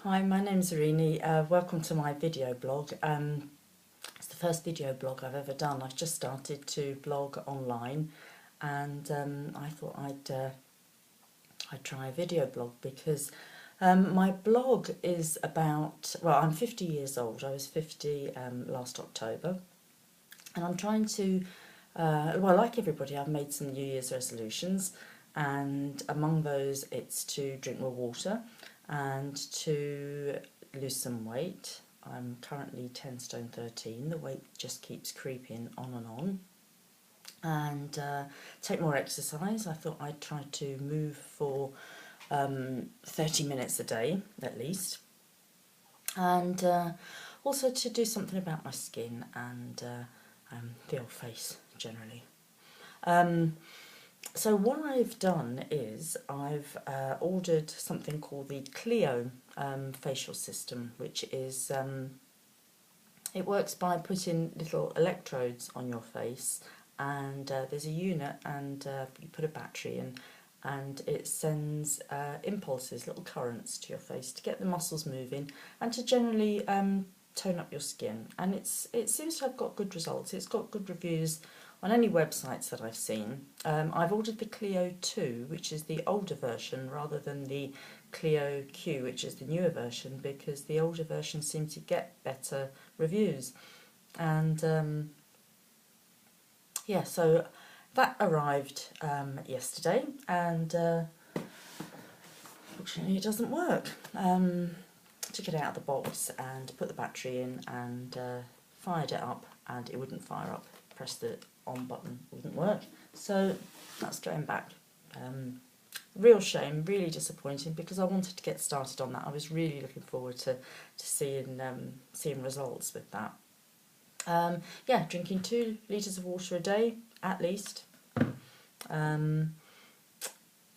Hi, my name's Irini. Welcome to my video blog. It's the first video blog I've ever done. I've just started to blog online, and I thought I'd try a video blog because my blog is about, well, I'm 50 years old. I was 50 last October, and I'm trying to, well, like everybody, I've made some New Year's resolutions, and among those it's to drink more water and to lose some weight. I'm currently 10 stone 13. The weight just keeps creeping on and on. And take more exercise. I thought I'd try to move for 30 minutes a day at least. And also to do something about my skin and the old face generally. So what I've done is I've ordered something called the Clio facial system, which is, it works by putting little electrodes on your face, and there's a unit, and you put a battery in, and it sends impulses, little currents to your face to get the muscles moving and to generally tone up your skin. And it seems to have got good results. It's got good reviews on any websites that I've seen. I've ordered the Clio 2, which is the older version, rather than the Clio Q, which is the newer version, because the older version seemed to get better reviews. And yeah, so that arrived yesterday, and fortunately it doesn't work. Took it out of the box and put the battery in and fired it up, and it wouldn't fire up. Pressed the on button, wouldn't work. So that's going back. Real shame, really disappointing, because I wanted to get started on that. I was really looking forward to seeing results with that. Yeah, drinking 2 litres of water a day at least.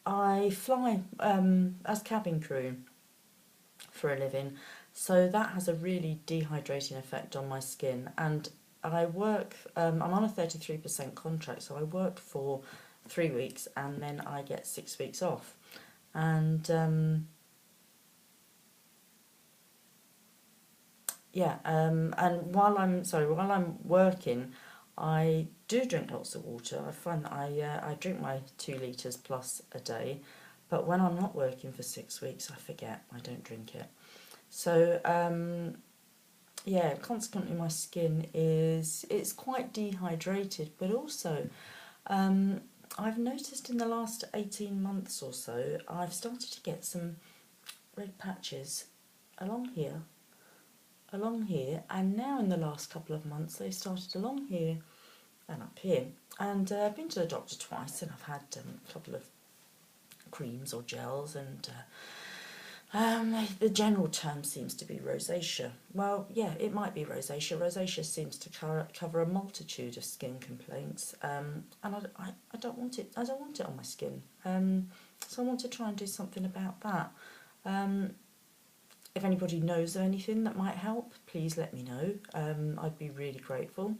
I fly as cabin crew for a living, so that has a really dehydrating effect on my skin. And I work, I'm on a 33% contract, so I work for 3 weeks and then I get 6 weeks off. And yeah, and while I'm working, I do drink lots of water. I find that I drink my 2 litres plus a day, but when I'm not working for 6 weeks, I forget, I don't drink it. So yeah, consequently my skin it's quite dehydrated, but also I've noticed in the last 18 months or so, I've started to get some red patches along here, and now in the last couple of months they started along here and up here. And I've been to the doctor twice, and I've had a couple of creams or gels, and the general term seems to be rosacea. Well, yeah, it might be rosacea. Rosacea seems to cover a multitude of skin complaints, and I don't want it. I don't want it on my skin. So I want to try and do something about that. If anybody knows of anything that might help, please let me know. I'd be really grateful.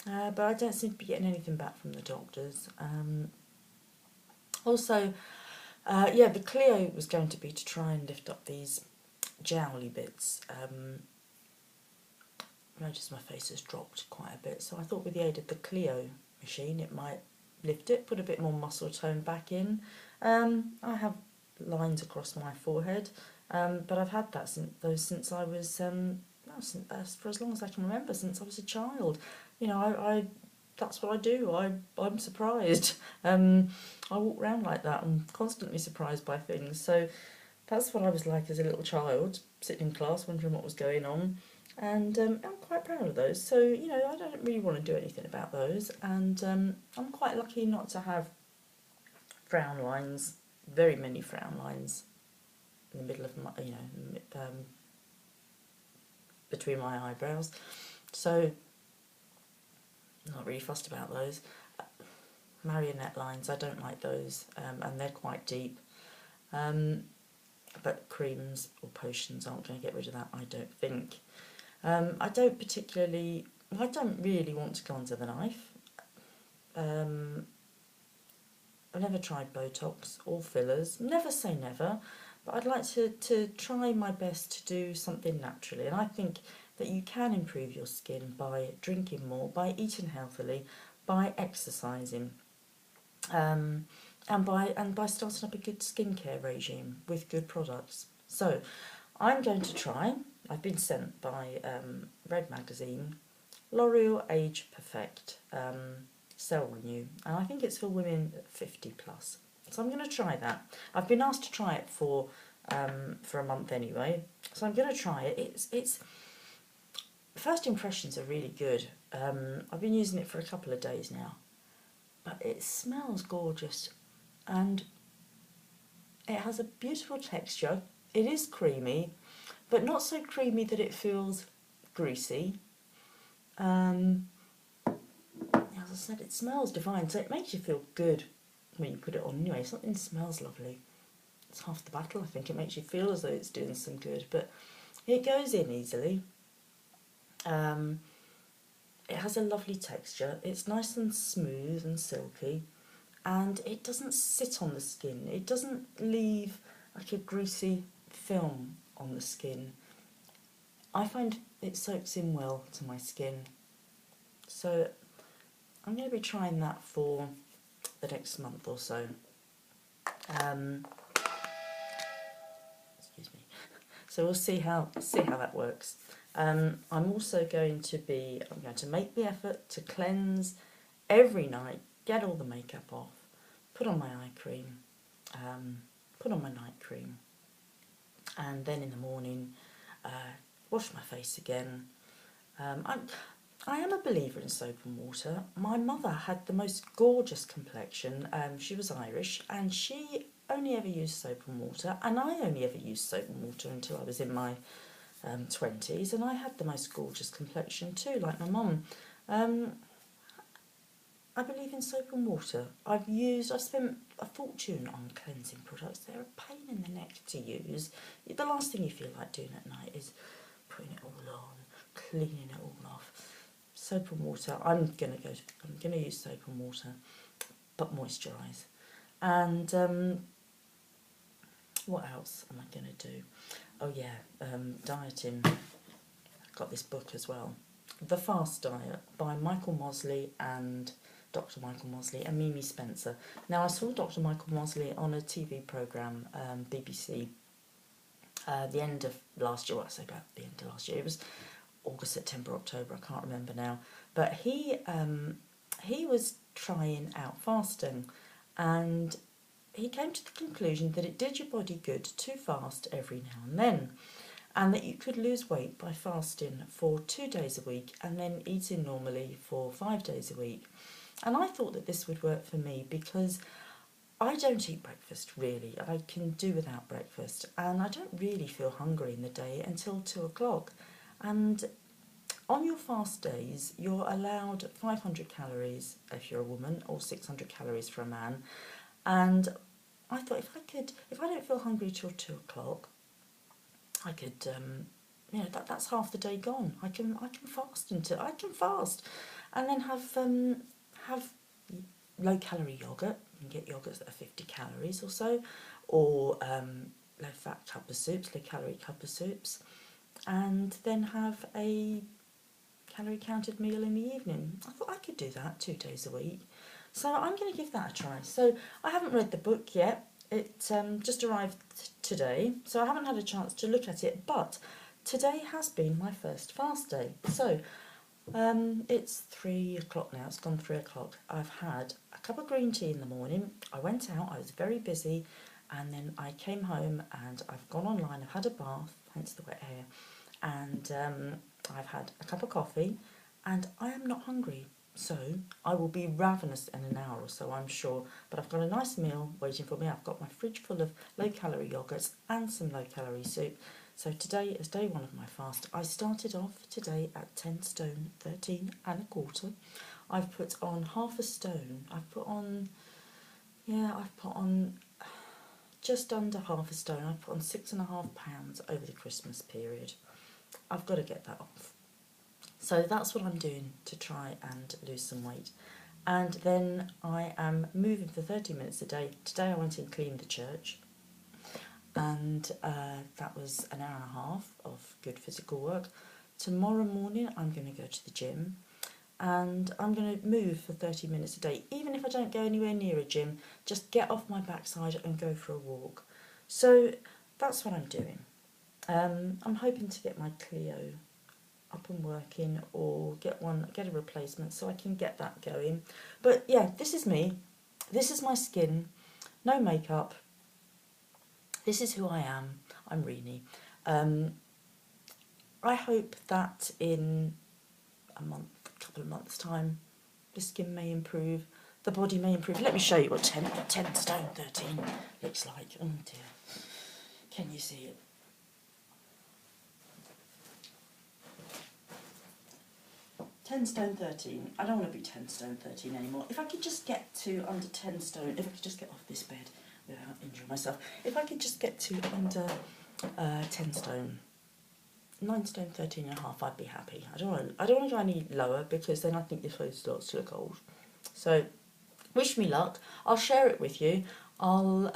But I don't seem to be getting anything back from the doctors. Also, yeah, the Clio was going to be to try and lift up these jowly bits. Notice my face has dropped quite a bit, so I thought with the aid of the Clio machine it might lift it, put a bit more muscle tone back in. I have lines across my forehead, but I've had that since I was, for as long as I can remember, since I was a child. You know, I that's what I do. I'm surprised. I walk around like that. I'm constantly surprised by things. So that's what I was like as a little child, sitting in class wondering what was going on. And I'm quite proud of those. So, you know, I don't really want to do anything about those. And I'm quite lucky not to have frown lines, very many frown lines in the middle of my, you know, between my eyebrows. So not really fussed about those. Marionette lines, I don't like those, and they're quite deep. But creams or potions aren't going to get rid of that, I don't think. I don't really want to go under the knife. I've never tried Botox or fillers. Never say never, but I'd like to try my best to do something naturally. And I think that you can improve your skin by drinking more, by eating healthily, by exercising, and by starting up a good skincare regime with good products. So I'm going to try. I've been sent by Red Magazine L'Oreal Age Perfect Cell Renew, and I think it's for women 50 plus. So I'm going to try that. I've been asked to try it for a month anyway, so I'm going to try it. It's first impressions are really good. I've been using it for a couple of days now, but it smells gorgeous, and it has a beautiful texture. It is creamy, but not so creamy that it feels greasy. As I said, it smells divine, so it makes you feel good when you put it on anyway. Something smells lovely. It's half the battle, I think. It makes you feel as though it's doing some good, but it goes in easily. It has a lovely texture. It's nice and smooth and silky, and it doesn't sit on the skin. It doesn't leave like a greasy film on the skin. I find it soaks in well to my skin. So I'm going to be trying that for the next month or so. Excuse me. So we'll see how that works. I'm also going to make the effort to cleanse every night, get all the makeup off, put on my eye cream, put on my night cream, and then in the morning wash my face again. I am a believer in soap and water. My mother had the most gorgeous complexion. She was Irish, and she only ever used soap and water, and I only ever used soap and water until I was in my 20s, and I had the most gorgeous complexion too, like my mum. I believe in soap and water. I've spent a fortune on cleansing products. They're a pain in the neck to use. The last thing you feel like doing at night is putting it all on, cleaning it all off. Soap and water. I'm gonna use soap and water, but moisturise. And what else am I gonna do? Oh yeah, dieting. I've got this book as well, The Fast Diet by Michael Mosley and Dr. Michael Mosley and Mimi Spencer. Now I saw Dr. Michael Mosley on a TV programme, BBC, the end of last year. Well, I say about the end of last year. It was August, September, October, I can't remember now. But he was trying out fasting, and he came to the conclusion that it did your body good to fast every now and then, and that you could lose weight by fasting for 2 days a week and then eating normally for 5 days a week. And I thought that this would work for me because I don't eat breakfast really. I can do without breakfast, and I don't really feel hungry in the day until 2 o'clock. And on your fast days, you're allowed 500 calories if you're a woman, or 600 calories for a man. And I thought if I don't feel hungry till 2 o'clock, I could, that's half the day gone. I can fast and then have low calorie yogurt. You can get yogurts that are 50 calories or so, or low fat cup of soups, low calorie cup of soups, and then have a calorie counted meal in the evening. I thought I could do that 2 days a week. So I'm going to give that a try. So I haven't read the book yet. It just arrived today, so I haven't had a chance to look at it, but today has been my first fast day. So it's 3 o'clock now, it's gone 3 o'clock. I've had a cup of green tea in the morning. I went out, I was very busy, and then I came home and I've gone online, I've had a bath, hence the wet hair, and I've had a cup of coffee, and I am not hungry. So I will be ravenous in an hour or so, I'm sure, but I've got a nice meal waiting for me. I've got my fridge full of low-calorie yogurts and some low-calorie soup. So today is day 1 of my fast. I started off today at 10 stone, 13 and a quarter. I've put on half a stone. I've put on just under half a stone. I've put on 6.5 pounds over the Christmas period. I've got to get that off. So that's what I'm doing to try and lose some weight. And then I am moving for 30 minutes a day. Today I went and cleaned the church. and that was an hour and a half of good physical work. Tomorrow morning I'm going to go to the gym, and I'm going to move for 30 minutes a day. Even if I don't go anywhere near a gym, just get off my backside and go for a walk. So that's what I'm doing. I'm hoping to get my Clio up and working, or get a replacement so I can get that going. But yeah, this is me. This is my skin. No makeup. This is who I am. I'm Renee. I hope that in a couple of months' time, the skin may improve, the body may improve. Let me show you what 10 stone 13 looks like. Oh dear. Can you see it? Ten stone 13. I don't want to be 10 stone 13 anymore. If I could just get to under 10 stone, if I could just get off this bed without injuring myself, if I could just get to under 10 stone, 9 stone 13 and a half, I'd be happy. I don't want to go any lower, because then I think this place starts to look old. So wish me luck. I'll share it with you. I'll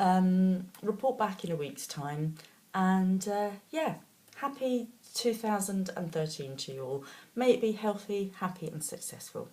report back in a week's time, and yeah, happy 2013 to you all. May it be healthy, happy and successful.